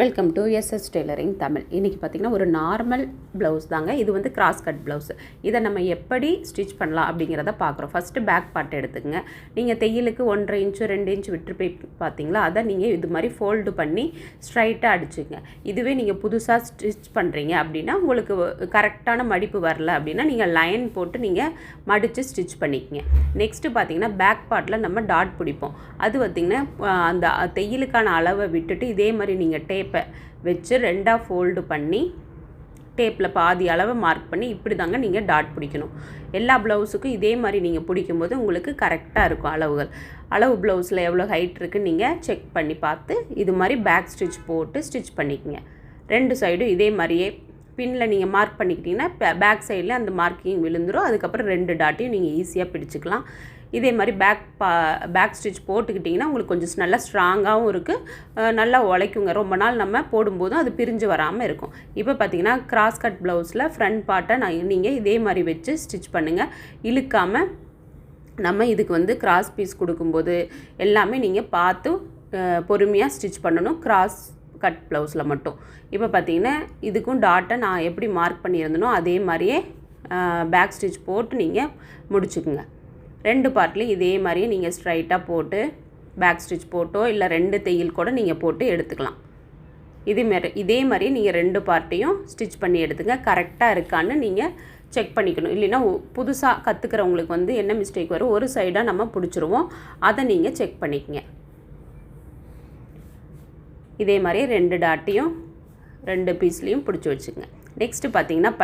Welcome to SS tailoring Tamil. இன்றைக்கி பார்த்திங்கன்னா ஒரு நார்மல் ப்ளவுஸ் தாங்க. இது வந்து கிராஸ் கட் ப்ளவுஸு. இதை நம்ம எப்படி ஸ்டிச் பண்ணலாம் அப்படிங்கிறத பார்க்குறோம். ஃபஸ்ட்டு பேக் பார்ட் எடுத்துக்கங்க. நீங்கள் தையலுக்கு 1.5 இன்ச்சு 2 இன்ச்சு விட்டு போய் பார்த்தீங்களா, அதை நீங்கள் இது மாதிரி ஃபோல்டு பண்ணி ஸ்ட்ரைட்டாக அடிச்சுங்க. இதுவே நீங்கள் புதுசாக ஸ்டிச் பண்ணுறீங்க அப்படின்னா, உங்களுக்கு கரெக்டான மடிப்பு வரல அப்படின்னா நீங்கள் லைன் போட்டு நீங்கள் மடித்து ஸ்டிச் பண்ணிக்கங்க. நெக்ஸ்ட்டு பார்த்திங்கன்னா பேக் பார்ட்டில் நம்ம டாட் பிடிப்போம். அது பார்த்திங்கன்னா அந்த தையலுக்கான அளவை விட்டுட்டு இதே மாதிரி நீங்கள் டேப்பை வச்சு 2ஆக ஃபோல்டு பண்ணி டேப்பில் பாதி அளவை மார்க் பண்ணி இப்படி தாங்க நீங்கள் டாட் பிடிக்கணும். எல்லா ப்ளவுஸுக்கும் இதே மாதிரி நீங்கள் பிடிக்கும்போது உங்களுக்கு கரெக்டாக இருக்கும் அளவுகள். அளவு ப்ளவுஸில் எவ்வளோ ஹைட் இருக்குன்னு நீங்கள் செக் பண்ணி பார்த்து இது மாதிரி பேக் ஸ்டிச் போட்டு ஸ்டிச் பண்ணிக்கங்க. 2 சைடும் இதே மாதிரியே பின்னில் நீங்கள் மார்க் பண்ணிக்கிட்டிங்கன்னா பேக் சைடில் அந்த மார்க்கிங் விழுந்துடும். அதுக்கப்புறம் 2 டாட்டையும் நீங்கள் ஈஸியாக பிடிச்சிக்கலாம். இதே மாதிரி பேக் ஸ்டிச் போட்டுக்கிட்டிங்கன்னா உங்களுக்கு கொஞ்சம் நல்லா ஸ்ட்ராங்காகவும் இருக்குது, நல்லா உழைக்குங்க. ரொம்ப நாள் நம்ம போடும்போதும் அது பிரிஞ்சு வராமல் இருக்கும். இப்போ பார்த்தீங்கன்னா கிராஸ் கட் ப்ளவுஸில் ஃப்ரண்ட் பார்ட்டை நீங்கள் இதே மாதிரி வச்சு ஸ்டிச் பண்ணுங்கள். இழுக்காமல் நம்ம இதுக்கு வந்து கிராஸ் பீஸ் கொடுக்கும்போது எல்லாமே நீங்கள் பார்த்து பொறுமையாக ஸ்டிச் பண்ணணும். கிராஸ் கட் ப்ளவுஸில் மட்டும். இப்போ பார்த்தீங்கன்னா இதுக்கும் டாட்டை நான் எப்படி மார்க் பண்ணியிருந்தனோ அதே மாதிரியே பேக் ஸ்டிச் போட்டு நீங்கள் முடிச்சுக்குங்க. 2 பார்ட்லேயும் இதே மாதிரியே நீங்கள் ஸ்ட்ரைட்டாக போட்டு பேக் ஸ்டிச் போட்டோ இல்லை 2 தையல் கூட நீங்கள் போட்டு எடுத்துக்கலாம். இதே மாதிரி நீங்கள் 2 பார்ட்டையும் ஸ்டிச் பண்ணி எடுத்துங்க. கரெக்டாக இருக்கான்னு நீங்கள் செக் பண்ணிக்கணும். இல்லைன்னா புதுசாக கற்றுக்கிறவங்களுக்கு வந்து என்ன மிஸ்டேக் வரும், ஒரு சைடாக நம்ம பிடிச்சிருவோம். அதை நீங்கள் செக் பண்ணிக்கங்க. இதே மாதிரி 2 டாட்டையும் 2 பீஸ்லேயும் பிடிச்சி வச்சுக்கோங்க. நெக்ஸ்ட்டு பார்த்தீங்கன்னா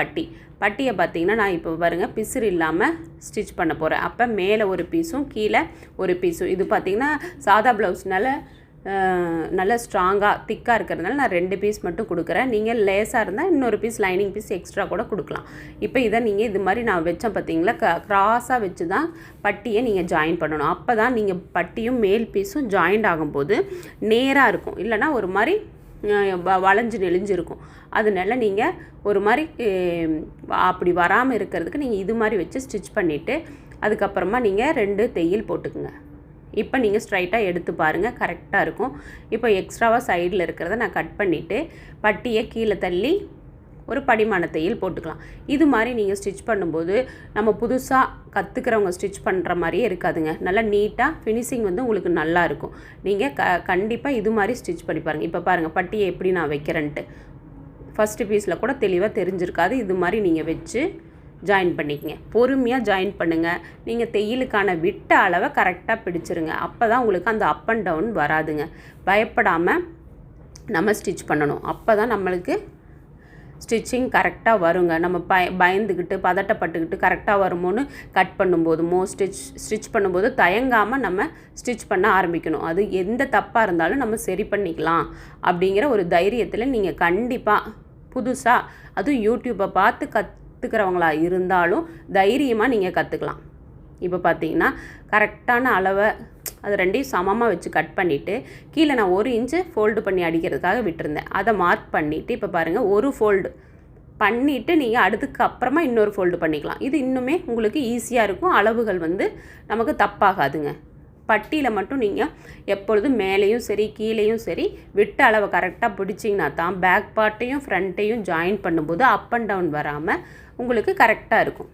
பட்டியை பார்த்தீங்கன்னா நான் இப்போ பாருங்கள் பிசுறு இல்லாமல் ஸ்டிச் பண்ண போகிறேன். அப்போ மேலே ஒரு பீஸும் கீழே ஒரு பீஸும். இது பார்த்திங்கன்னா சாதா ப்ளவுஸ்னால நல்லா ஸ்ட்ராங்காக திக்காக இருக்கிறதுனால நான் 2 பீஸ் மட்டும் கொடுக்குறேன். நீங்கள் லேஸாக இருந்தால் இன்னொரு பீஸ் லைனிங் பீஸ் எக்ஸ்ட்ரா கூட கொடுக்கலாம். இப்போ இதை நீங்கள் இது மாதிரி நான் வச்சேன் பார்த்தீங்களா, க்ராஸாக வச்சு தான் பட்டியை நீங்கள் ஜாயின் பண்ணணும். அப்போ தான் நீங்கள் பட்டியும் மேல் பீஸும் ஜாயிண்ட் ஆகும்போது நேராக இருக்கும். இல்லைனா ஒரு மாதிரி வளைஞ்சு நெளிஞ்சு இருக்கும். அதனால நீங்கள் ஒரு மாதிரி அப்படி வராமல் இருக்கிறதுக்கு நீங்கள் இது மாதிரி வச்சு ஸ்டிச் பண்ணிவிட்டு அதுக்கப்புறமா நீங்கள் 2 தையல் போட்டுக்குங்க. இப்போ நீங்கள் ஸ்ட்ரைட்டாக எடுத்து பாருங்கள், கரெக்டாக இருக்கும். இப்போ எக்ஸ்ட்ராவாக சைடில் இருக்கிறத நான் கட் பண்ணிவிட்டு பட்டியை கீழே தள்ளி ஒரு படிமான தையல் போட்டுக்கலாம். இது மாதிரி நீங்கள் ஸ்டிச் பண்ணும்போது நம்ம புதுசாக கற்றுக்கிறவங்க ஸ்டிச் பண்ணுற மாதிரியே இருக்காதுங்க. நல்லா நீட்டாக ஃபினிஷிங் வந்து உங்களுக்கு நல்லா இருக்கும். நீங்கள் கண்டிப்பாக இது மாதிரி ஸ்டிச் பண்ணி பாருங்கள். இப்போ பாருங்கள் பட்டியை எப்படி நான் வைக்கிறேன்ட்டு. ஃபஸ்ட்டு பீஸில் கூட தெளிவாக தெரிஞ்சிருக்காது. இது மாதிரி நீங்கள் வச்சு ஜாயின் பண்ணிக்கங்க. பொறுமையாக ஜாயின் பண்ணுங்கள். நீங்கள் தையலுக்கான விட்ட அளவை கரெக்டாக பிடிச்சிருங்க. அப்போ தான் உங்களுக்கு அந்த அப் அண்ட் டவுன் வராதுங்க. பயப்படாமல் நம்ம ஸ்டிச் பண்ணணும். அப்போ தான் நம்மளுக்கு ஸ்டிச்சிங் கரெக்டாக வருங்க. நம்ம பயந்துக்கிட்டு பதட்டப்பட்டுக்கிட்டு கரெக்டாக வருமோன்னு கட் பண்ணும்போதுமோ ஸ்டிச் பண்ணும்போது தயங்காமல் நம்ம ஸ்டிச் பண்ண ஆரம்பிக்கணும். அது எந்த தப்பாக இருந்தாலும் நம்ம சரி பண்ணிக்கலாம் அப்படிங்கிற ஒரு தைரியத்தில் நீங்கள் கண்டிப்பாக புதுசாக அதுவும் யூடியூப்பை பார்த்து கற்றுக்கிறவங்களா இருந்தாலும் தைரியமாக நீங்கள் கற்றுக்கலாம். இப்போ பார்த்தீங்கன்னா கரெக்டான அளவை அது 2ஐயும் சமமாக வச்சு கட் பண்ணிவிட்டு கீழே நான் 1 இன்ச்சு ஃபோல்டு பண்ணி அடிக்கிறதுக்காக விட்டுருந்தேன். அதை மார்க் பண்ணிவிட்டு இப்போ பாருங்கள் ஒரு ஃபோல்டு பண்ணிவிட்டு நீங்கள் அதுக்கு அப்புறமா இன்னொரு ஃபோல்டு பண்ணிக்கலாம். இது இன்னுமே உங்களுக்கு ஈஸியாக இருக்கும். அளவுகள் வந்து நமக்கு தப்பாகாதுங்க. பட்டியில் மட்டும் நீங்கள் எப்பொழுதும் மேலேயும் சரி கீழேயும் சரி விட்ட அளவை கரெக்டாக பிடிச்சிங்கன்னா தான் பேக் பார்ட்டையும் ஃப்ரண்ட்டையும் ஜாயின் பண்ணும்போது அப் அண்ட் டவுன் வராமல் உங்களுக்கு கரெக்டாக இருக்கும்.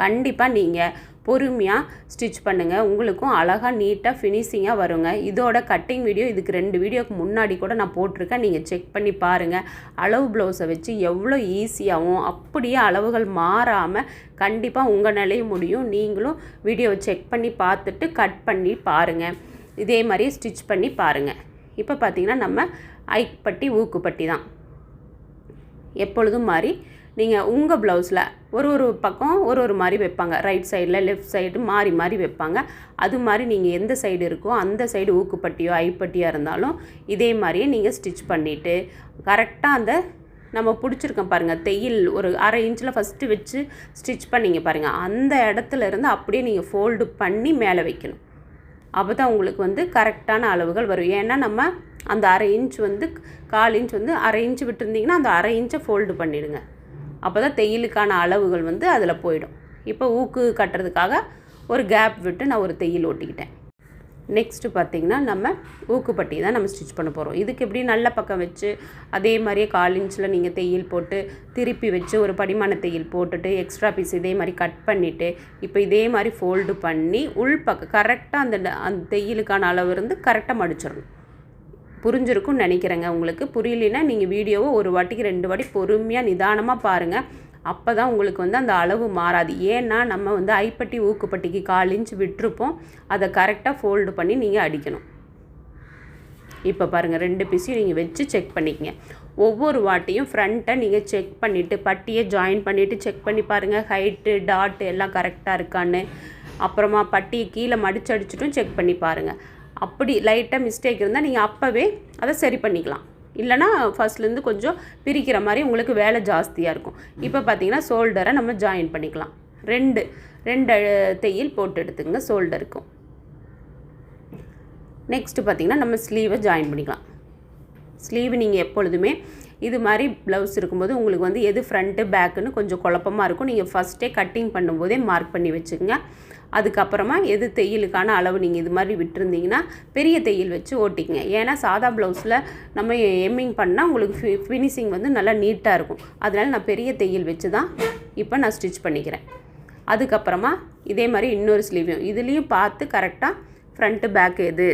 கண்டிப்பாக நீங்கள் பொறுமையாக ஸ்டிச் பண்ணுங்கள். உங்களுக்கும் அழகாக நீட்டாக ஃபினிஷிங்காக வருங்க. இதோட கட்டிங் வீடியோ இதுக்கு 2 வீடியோக்கு முன்னாடி கூட நான் போட்டிருக்கேன். நீங்கள் செக் பண்ணி பாருங்கள். அளவு ப்ளவுஸை வச்சு எவ்வளோ ஈஸியாகவும் அப்படியே அளவுகள் மாறாமல் கண்டிப்பாக உங்கள் நிலைய முடியும். நீங்களும் வீடியோவை செக் பண்ணி பார்த்துட்டு கட் பண்ணி பாருங்கள். இதே மாதிரியே ஸ்டிச் பண்ணி பாருங்கள். இப்போ பார்த்திங்கன்னா நம்ம ஐப்பட்டி ஊக்குப்பட்டி தான் எப்பொழுதும் மாதிரி நீங்கள் உங்கள் ப்ளவுஸில் ஒரு பக்கம் ஒரு மாதிரி வைப்பாங்க. ரைட் சைடில் லெஃப்ட் சைடு மாறி மாறி வைப்பாங்க. அது மாதிரி நீங்கள் எந்த சைடு இருக்கோ அந்த சைடு ஊக்குப்பட்டியோ ஐப்பட்டியாக இருந்தாலும் இதே மாதிரியே நீங்கள் ஸ்டிச் பண்ணிவிட்டு கரெக்டாக அந்த நம்ம பிடிச்சிருக்கோம் பாருங்கள் தையல் ஒரு 1/2 இன்ச்சில் ஃபஸ்ட்டு வச்சு ஸ்டிச் பண்ணிங்க பாருங்கள். அந்த இடத்துல இருந்து அப்படியே நீங்கள் ஃபோல்டு பண்ணி மேலே வைக்கணும். அப்போ தான் உங்களுக்கு வந்து கரெக்டான அளவுகள் வரும். ஏன்னா நம்ம அந்த 1/2 இன்ச் வந்து 1/4 இன்ச் வந்து 1/2 இன்ச்சு விட்டுருந்தீங்கன்னா அந்த 1/2 இன்ச்சை ஃபோல்டு பண்ணிவிடுங்க. அப்போ தான் தையலுக்கான அளவுகள் வந்து அதில் போயிடும். இப்போ ஊக்கு கட்டுறதுக்காக ஒரு கேப் விட்டு நான் ஒரு தையல் ஓட்டிக்கிட்டேன். நெக்ஸ்ட்டு பார்த்திங்கன்னா நம்ம ஊக்குப்பட்டி தான் நம்ம ஸ்டிச் பண்ண போகிறோம். இதுக்கு எப்படி நல்ல பக்கம் வச்சு அதே மாதிரியே 1/4 இன்ச்சில் நீங்கள் தையல் போட்டு திருப்பி வச்சு ஒரு படிமான தையல் போட்டுட்டு எக்ஸ்ட்ரா பீஸ் இதே மாதிரி கட் பண்ணிவிட்டு இப்போ இதே மாதிரி ஃபோல்டு பண்ணி உள் பக்கம் கரெக்டாக அந்த தையலுக்கான அளவு இருந்து கரெக்டாக மடிச்சிடணும். புரிஞ்சிருக்கும்னு நினைக்கிறேங்க. உங்களுக்கு புரியலைன்னா நீங்கள் வீடியோவை ஒரு வாட்டிக்கு 2 வாட்டி பொறுமையாக நிதானமாக பாருங்கள். அப்போ தான் உங்களுக்கு அந்த அளவு மாறாது. ஏன்னா நம்ம ஐப்பட்டி ஊக்குப்பட்டிக்கு 1/4 இன்ச் விட்டுருப்போம். அதை கரெக்டாக ஃபோல்டு பண்ணி நீங்கள் அடிக்கணும். இப்போ பாருங்கள் 2 பீஸையும் நீங்கள் வச்சு செக் பண்ணிக்கங்க. ஒவ்வொரு வாட்டியும் ஃப்ரண்ட்டை நீங்கள் செக் பண்ணிவிட்டு பட்டியை ஜாயின் பண்ணிவிட்டு செக் பண்ணி பாருங்கள். ஹைட்டு டாட்டு எல்லாம் கரெக்டாக இருக்கான்னு. அப்புறமா பட்டியை கீழே மடிச்சு அடிச்சுட்டும் செக் பண்ணி பாருங்கள். அப்படி லைட்டாக மிஸ்டேக் இருந்தால் நீங்கள் அப்போவே அதை சரி பண்ணிக்கலாம். இல்லைனா ஃபஸ்ட்லேருந்து கொஞ்சம் பிரிக்கிற மாதிரி உங்களுக்கு வேலை ஜாஸ்தியாக இருக்கும். இப்போ பார்த்தீங்கன்னா ஷோல்டரை நம்ம ஜாயின் பண்ணிக்கலாம். ரெண்டு தையல் போட்டு எடுத்துங்க ஷோல்டருக்கும். நெக்ஸ்ட்டு பார்த்திங்கன்னா நம்ம ஸ்லீவை ஜாயின் பண்ணிக்கலாம். ஸ்லீவ் நீங்கள் எப்பொழுதுமே இது மாதிரி ப்ளவுஸ் இருக்கும்போது உங்களுக்கு எது ஃப்ரண்ட்டு பேக்குன்னு கொஞ்சம் குழப்பமாக இருக்கும். நீங்கள் ஃபஸ்ட்டே கட்டிங் பண்ணும்போதே மார்க் பண்ணி வச்சுக்கோங்க. அதுக்கப்புறமா எது தையலுக்கான அளவு நீங்கள் இது மாதிரி விட்டுருந்தீங்கன்னா பெரிய தையல் வச்சு ஓட்டிக்கங்க. ஏன்னா சாதா ப்ளவுஸில் நம்ம எம்மிங் பண்ணால் உங்களுக்கு ஃபினிஷிங் நல்லா நீட்டாக இருக்கும். அதனால் நான் பெரிய தையல் வச்சு தான் இப்போ நான் ஸ்டிச் பண்ணிக்கிறேன். அதுக்கப்புறமா இதே மாதிரி இன்னொரு ஸ்லீவையும் இதுலேயும் பார்த்து கரெக்டாக ஃப்ரண்ட்டு பேக்கு எது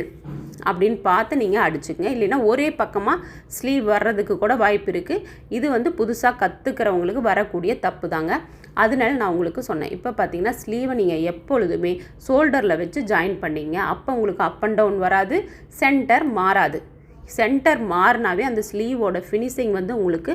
அப்படின்னு பார்த்து நீங்கள் அடிச்சுக்கங்க. இல்லைன்னா ஒரே பக்கமாக ஸ்லீவ் வர்றதுக்கு கூட வாய்ப்பு இருக்குது. இது புதுசாக கற்றுக்கிறவங்களுக்கு வரக்கூடிய தப்பு தாங்க. அதனால நான் உங்களுக்கு சொன்னேன். இப்போ பார்த்தீங்கன்னா ஸ்லீவை நீங்கள் எப்பொழுதுமே ஷோல்டரில் வச்சு ஜாயின் பண்ணிங்க. அப்போ உங்களுக்கு அப் அண்ட் டவுன் வராது, சென்டர் மாறாது. சென்டர் மாறினாவே அந்த ஸ்லீவோட ஃபினிஷிங் உங்களுக்கு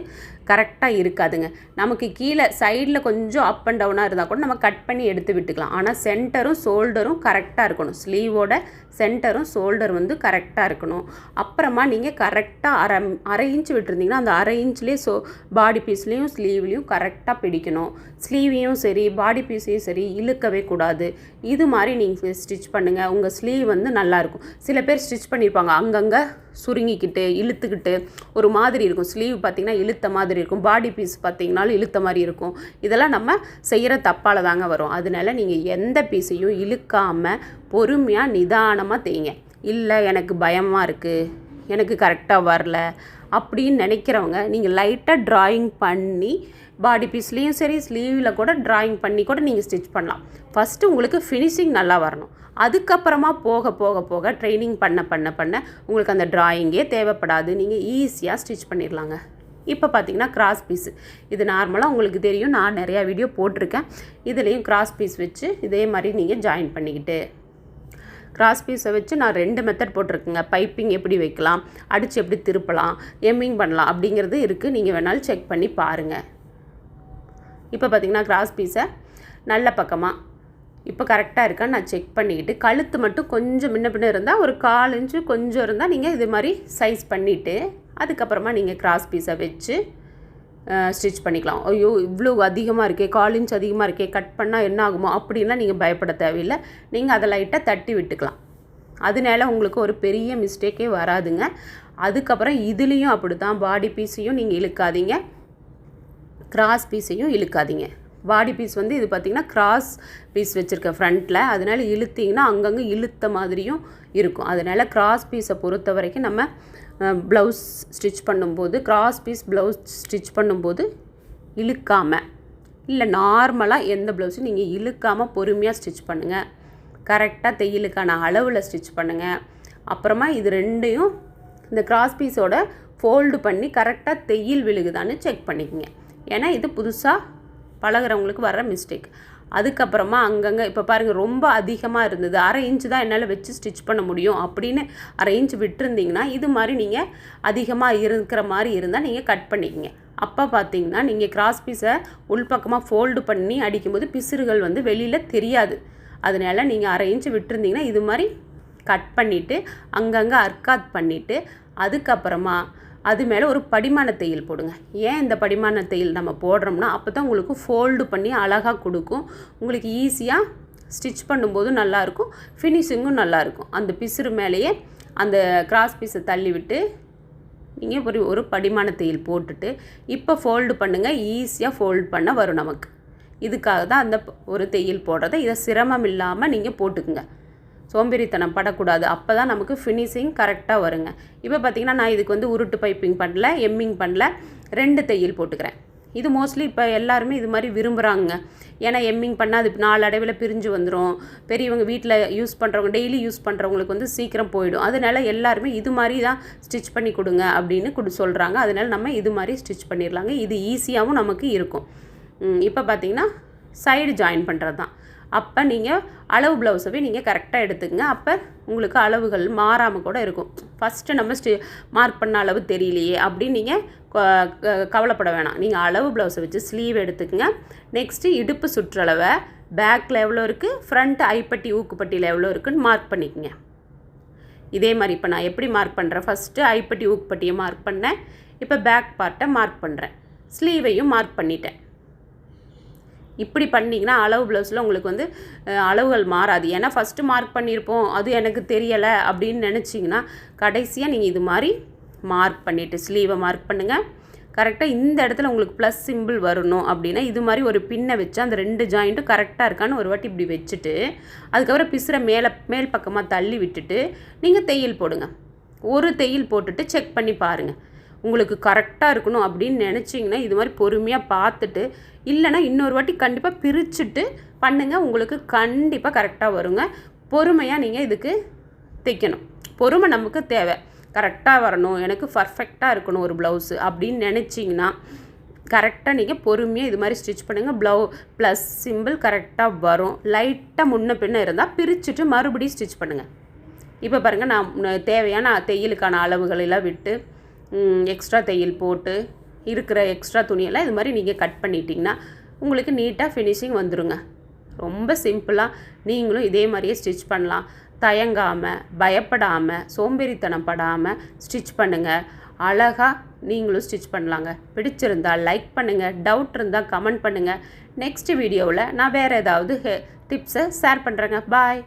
கரெக்டாக இருக்காதுங்க. நமக்கு கீழே சைடில் கொஞ்சம் அப் அண்ட் டவுனாக இருந்தால் கூட நம்ம கட் பண்ணி எடுத்து விட்டுக்கலாம். ஆனால் சென்டரும் ஷோல்டரும் கரெக்டாக இருக்கணும். ஸ்லீவோட சென்டரும் ஷோல்டர் கரெக்டாக இருக்கணும். அப்புறமா நீங்கள் கரெக்டாக அரை இன்ச் விட்டுருந்தீங்கன்னா அந்த அரை இன்ச்லேயே பாடி பீஸ்லேயும் ஸ்லீவ்லேயும் கரெக்டாக பிடிக்கணும். ஸ்லீவையும் சரி பாடி பீஸையும் சரி இழுக்கவே கூடாது. இது மாதிரி நீங்கள் ஸ்டிச் பண்ணுங்கள். உங்கள் ஸ்லீவ் நல்லாயிருக்கும். சில பேர் ஸ்டிச் பண்ணியிருப்பாங்க அங்கங்கே சுருங்கிக்கிட்டு இழுத்துக்கிட்டு ஒரு மாதிரி இருக்கும். ஸ்லீவ் பார்த்திங்கன்னா இழுத்த மாதிரி இருக்கும். பாடி பீஸ் பார்த்திங்கனாலும் இழுத்த மாதிரி இருக்கும். இதெல்லாம் நம்ம செய்கிற தப்பால் தாங்க வரும். அதனால நீங்கள் எந்த பீஸையும் இழுக்காமல் பொறுமையாக நிதானமாக தைங்க. இல்லை எனக்கு பயமாக இருக்குது, எனக்கு கரெக்டாக வரல அப்படின்னு நினைக்கிறவங்க நீங்கள் லைட்டாக ட்ராயிங் பண்ணி பாடி பீஸ்லேயும் சரி ஸ்லீவில் கூட ட்ராயிங் பண்ணி கூட நீங்கள் ஸ்டிச் பண்ணலாம். ஃபஸ்ட்டு உங்களுக்கு ஃபினிஷிங் நல்லா வரணும். அதுக்கப்புறமா போக போக போக ட்ரைனிங் பண்ண உங்களுக்கு அந்த ட்ராயிங்கே தேவைப்படாது. நீங்கள் ஈஸியாக ஸ்டிச் பண்ணிடலாங்க. இப்போ பார்த்தீங்கன்னா கிராஸ் பீஸு இது நார்மலாக உங்களுக்கு தெரியும். நான் நிறையா வீடியோ போட்டிருக்கேன். இதுலேயும் கிராஸ் பீஸ் வச்சு இதே மாதிரி நீங்கள் ஜாயின் பண்ணிக்கிட்டு கிராஸ் பீஸை வச்சு நான் 2 மெத்தட் போட்டிருக்கேங்க. பைப்பிங் எப்படி வைக்கலாம், அடித்து எப்படி திருப்பலாம், எம்மிங் பண்ணலாம் அப்படிங்கிறது இருக்குது. நீங்கள் வேணாலும் செக் பண்ணி பாருங்கள். இப்போ பார்த்தீங்கன்னா கிராஸ் பீஸை நல்ல பக்கமாக இப்போ கரெக்டாக இருக்கான்னு நான் செக் பண்ணிக்கிட்டு கழுத்து மட்டும் கொஞ்சம் முன்ன பின்ன இருந்தால் ஒரு 1/4 இன்ச்சு கொஞ்சம் இருந்தால் நீங்கள் இது மாதிரி சைஸ் பண்ணிவிட்டு அதுக்கப்புறமா நீங்கள் கிராஸ் பீஸை வச்சு ஸ்டிச் பண்ணிக்கலாம். ஐயோ இவ்வளோ அதிகமாக இருக்கே, 1/4 இன்ச் அதிகமாக இருக்கே, கட் பண்ணால் என்ன ஆகுமோ அப்படின்லாம் நீங்கள் பயப்பட தேவையில்லை. நீங்கள் அதை லைட்டாக தட்டி விட்டுக்கலாம். அதனால உங்களுக்கு ஒரு பெரிய மிஸ்டேக்கே வராதுங்க. அதுக்கப்புறம் இதுலேயும் அப்படி தான் பாடி பீஸையும் நீங்கள் இழுக்காதீங்க, கிராஸ் பீஸையும் இழுக்காதீங்க. பாடி பீஸ் இது பார்த்திங்கன்னா கிராஸ் பீஸ் வச்சுருக்க ஃப்ரண்ட்டில், அதனால் இழுத்திங்கன்னா அங்கங்கே இழுத்த மாதிரியும் இருக்கும். அதனால் கிராஸ் பீஸை பொறுத்த வரைக்கும் நம்ம ப்ளவுஸ் ஸ்டிச் பண்ணும்போது கிராஸ் பீஸ் ப்ளவுஸ் ஸ்டிச் பண்ணும்போது இழுக்காமல், இல்லை நார்மலாக எந்த ப்ளவுஸும் நீங்கள் இழுக்காமல் பொறுமையாக ஸ்டிச் பண்ணுங்கள். கரெக்டாக தையலுக்கான அளவில் ஸ்டிச் பண்ணுங்கள். அப்புறமா இது ரெண்டையும் இந்த கிராஸ் பீஸோட ஃபோல்டு பண்ணி கரெக்டாக தையல் விழுகுதான்னு செக் பண்ணிக்கோங்க. ஏன்னா இது புதுசாக பழகிறவங்களுக்கு வர மிஸ்டேக். அதுக்கப்புறமா அங்கங்கே இப்போ பாருங்கள் ரொம்ப அதிகமாக இருந்தது, 1/2 இன்ச்சு தான் என்னால் வச்சு ஸ்டிச் பண்ண முடியும் அப்படின்னு 1/2 இன்ச்சு விட்டுருந்தீங்கன்னா இது மாதிரி நீங்கள் அதிகமாக இருக்கிற மாதிரி இருந்தால் நீங்கள் கட் பண்ணிக்கங்க. அப்போ பார்த்தீங்கன்னா நீங்கள் கிராஸ் பீஸை உள்பக்கமாக ஃபோல்டு பண்ணி அடிக்கும்போது பிசுறுகள் வெளியில் தெரியாது. அதனால் நீங்கள் 1/2 இன்ச்சு விட்டுருந்தீங்கன்னா இது மாதிரி கட் பண்ணிவிட்டு அங்கங்கே அர்க்காத் பண்ணிவிட்டு அதுக்கப்புறமா அது மேலே ஒரு படிமான தையல் போடுங்க. ஏன் இந்த படிமான தையல் நம்ம போடுறோம்னா அப்போ தான் உங்களுக்கு ஃபோல்டு பண்ணி அழகாக கொடுக்கும். உங்களுக்கு ஈஸியாக ஸ்டிச் பண்ணும்போதும் நல்லாயிருக்கும், ஃபினிஷிங்கும் நல்லாயிருக்கும். அந்த பிசுறு மேலேயே அந்த கிராஸ் பீஸை தள்ளி விட்டு நீங்கள் ஒரு படிமான தையல் போட்டுட்டு இப்போ ஃபோல்டு பண்ணுங்கள். ஈஸியாக ஃபோல்டு பண்ண வரும் நமக்கு. இதுக்காக தான் அந்த ஒரு தையல் போடுறத. இதை சிரமம் இல்லாமல் நீங்கள் போட்டுக்குங்க. சோம்பேறித்தனம் படக்கூடாது. அப்போ தான் நமக்கு ஃபினிஷிங் கரெக்டாக வருங்க. இப்போ பார்த்திங்கன்னா நான் இதுக்கு வந்து உருட்டு பைப்பிங் பண்ணல, எம்மிங் பண்ணல, 2 தையல் போட்டுக்கிறேன். இது மோஸ்ட்லி இப்போ எல்லாருமே இது மாதிரி விரும்புகிறாங்க. ஏன்னா எம்மிங் பண்ணால் அது நாளடைவில் பிரிஞ்சு வந்துடும். பெரியவங்க வீட்டில் யூஸ் பண்ணுறவங்க, டெய்லி யூஸ் பண்ணுறவங்களுக்கு வந்து சீக்கிரம் போயிடும். அதனால எல்லாருமே இது மாதிரி தான் ஸ்டிச் பண்ணி கொடுங்க அப்படின்னு சொல்கிறாங்க. அதனால நம்ம இது மாதிரி ஸ்டிச் பண்ணிடலாங்க. இது ஈஸியாகவும் நமக்கு இருக்கும். இப்போ பார்த்திங்கன்னா சைடு ஜாயின் பண்ணுறது தான். அப்போ நீங்கள் அளவு ப்ளவுஸவே நீங்கள் கரெக்டாக எடுத்துக்கங்க. அப்போ உங்களுக்கு அளவுகள் மாறாமல் கூட இருக்கும். ஃபஸ்ட்டு நம்ம மார்க் பண்ண அளவு தெரியலையே அப்படின்னு நீங்கள் கவலைப்பட வேணாம். நீங்கள் அளவு ப்ளவுஸை வச்சு ஸ்லீவ் எடுத்துக்கங்க. நெக்ஸ்ட்டு இடுப்பு சுற்றளவை பேக்கில் எவ்வளோ இருக்குது, ஃப்ரண்ட் ஐப்பட்டி ஊக்குப்பட்டியில் எவ்வளோ இருக்குதுன்னு மார்க் பண்ணிக்கங்க. இதே மாதிரி இப்போ நான் எப்படி மார்க் பண்ணுறேன், ஃபஸ்ட்டு ஐப்பட்டி ஊக்குப்பட்டியை மார்க் பண்ணேன். இப்போ பேக் பார்ட்டை மார்க் பண்ணுறேன். ஸ்லீவையும் மார்க் பண்ணிட்டேன். இப்படி பண்ணிங்கன்னா அளவு ப்ளவுஸில் உங்களுக்கு வந்து அளவுகள் மாறாது. ஏன்னா ஃபஸ்ட்டு மார்க் பண்ணியிருப்போம், அது எனக்கு தெரியலை அப்படின்னு நினச்சிங்கன்னா கடைசியாக நீங்கள் இது மாதிரி மார்க் பண்ணிவிட்டு ஸ்லீவை மார்க் பண்ணுங்கள். கரெக்டாக இந்த இடத்துல உங்களுக்கு ப்ளஸ் சிம்பிள் வரணும் அப்படின்னா இது மாதிரி ஒரு பின்னை வச்சு அந்த 2 ஜாயிண்ட்டும் கரெக்டாக இருக்கான்னு ஒரு வாட்டி இப்படி வச்சுட்டு அதுக்கப்புறம் பிசுரை மேல் பக்கமாக தள்ளி விட்டுட்டு நீங்கள் தையல் போடுங்க. ஒரு தையல் போட்டுட்டு செக் பண்ணி பாருங்கள். உங்களுக்கு கரெக்டாக இருக்கணும் அப்படின்னு நினச்சிங்கன்னா இது மாதிரி பொறுமையாக பார்த்துட்டு, இல்லைனா இன்னொரு வாட்டி கண்டிப்பாக பிரிச்சுட்டு பண்ணுங்கள். உங்களுக்கு கண்டிப்பாக கரெக்டாக வருங்க. பொறுமையாக நீங்கள் இதுக்கு தைக்கணும். பொறுமை நமக்கு தேவை. கரெக்டாக வரணும், எனக்கு பர்ஃபெக்டாக இருக்கணும் ஒரு ப்ளவுஸு அப்படின்னு நினச்சிங்கன்னா கரெக்டாக நீங்கள் பொறுமையாக இது மாதிரி ஸ்டிச் பண்ணுங்கள். ப்ளஸ் சிம்பிள் கரெக்டாக வரும். லைட்டாக முன்ன பின்ன இருந்தால் பிரிச்சுட்டு மறுபடியும் ஸ்டிச் பண்ணுங்கள். இப்போ பாருங்கள், நான் தேவையான தையலுக்கான அளவுகளெல்லாம் விட்டு எக்ஸ்ட்ரா தையல் போட்டு இருக்கிற எக்ஸ்ட்ரா துணியெல்லாம் இது மாதிரி நீங்கள் கட் பண்ணிட்டீங்கன்னா உங்களுக்கு நீட்டாக ஃபினிஷிங் வந்துடுங்க. ரொம்ப சிம்பிளாக நீங்களும் இதே மாதிரியே ஸ்டிச் பண்ணலாம். தயங்காமல், பயப்படாமல், சோம்பேறித்தனம் படாமல் ஸ்டிச் பண்ணுங்கள். அழகாக நீங்களும் ஸ்டிச் பண்ணலாங்க. பிடிச்சிருந்தால் லைக் பண்ணுங்கள். டவுட் இருந்தால் கமெண்ட் பண்ணுங்கள். நெக்ஸ்ட் வீடியோவில் நான் வேறு ஏதாவது டிப்ஸை ஷேர் பண்ணுறேங்க. பாய்.